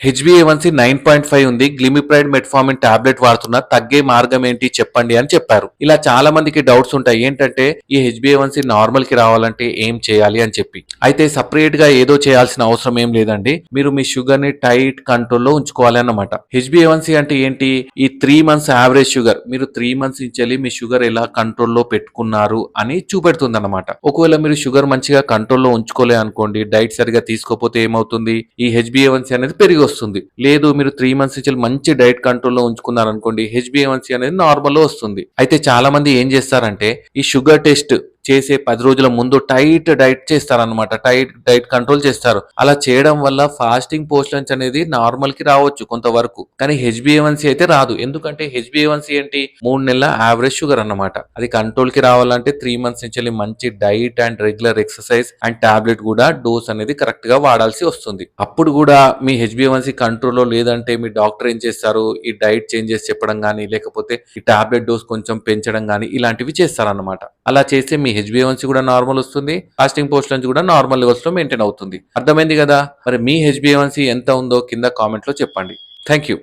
హెచ్బిఏవన్సీ 9.5 ఉంది. గ్లిమిప్రైడ్ metformin tablet వాడుతున్నా, తగ్గే మార్గం ఏంటి చెప్పండి అని చెప్పారు. ఇలా చాలా మందికి డౌట్స్ ఉంటాయి. ఏంటంటే ఈ హెచ్బిఏవన్సీ నార్మల్ కి రావాలంటే ఏం చేయాలి అని చెప్పి. అయితే సపరేట్ గా ఏదో చేయాల్సిన అవసరం ఏం లేదండి. మీరు మీ షుగర్ ని టైట్ కంట్రోల్లో ఉంచుకోవాలి అన్నమాట. హెచ్బిఏవన్సీ అంటే ఏంటి? ఈ 3 మంత్స్ యావరేజ్ షుగర్. మీరు 3 మంత్స్ నుంచి వెళ్ళి మీ షుగర్ ఎలా కంట్రోల్లో పెట్టుకున్నారు అని చూపెడుతుంది అన్నమాట. ఒకవేళ మీరు షుగర్ మంచిగా కంట్రోల్లో ఉంచుకోలే అనుకోండి, డైట్ సరిగా తీసుకోకపోతే ఏమవుతుంది? ఈ హెచ్బిఏవన్సీ అనేది పెరిగి వస్తుంది. లేదు మీరు 3 మంత్స్ నుంచి మంచి డైట్ కంట్రోల్లో ఉంచుకున్నారనుకోండి, హెచ్బిఏవన్సీ అనేది నార్మల్ వస్తుంది. అయితే చాలా మంది ఏం చేస్తారంటే ఈ షుగర్ టెస్ట్ చేసే 10 రోజుల ముందు టైట్ డైట్ చేస్తారనమాట. టైట్ డైట్ కంట్రోల్ చేస్తారు. అలా చేయడం వల్ల ఫాస్టింగ్ పోస్ట్ లంచ్ అనేది నార్మల్ కి రావచ్చు కొంతవరకు, కానీ హెచ్బిఏవన్సీ అయితే రాదు. ఎందుకంటే హెచ్బిఏవన్సీ ఏంటి? 3 నెలల యావరేజ్ షుగర్ అన్నమాట. అది కంట్రోల్ కి రావాలంటే 3 మంత్స్ నుంచి మంచి diet and regular exercise and tablet కూడా డోస్ అనేది కరెక్ట్ గా వాడాల్సి వస్తుంది. అప్పుడు కూడా మీ హెచ్బిఏవన్సీ కంట్రోల్లో లేదంటే మీ డాక్టర్ ఏం చేస్తారు? ఈ డైట్ చేంజెస్ చెప్పడం కానీ, లేకపోతే ఈ టాబ్లెట్ డోస్ కొంచెం పెంచడం కానీ ఇలాంటివి చేస్తారన్నమాట. అలా చేస్తే మీ హెచ్బిఏవన్సీ కూడా నార్మల్ వస్తుంది. ఫాస్టింగ్ పోస్ట్ లంచ్ కూడా నార్మల్ లెవెల్స్ లో మెయింటైన్ అవుతుంది. అర్థమైంది కదా? మరి మీ హెచ్బిఏవన్సీ ఎంత ఉందో కింద కామెంట్ లో చెప్పండి. Thank you.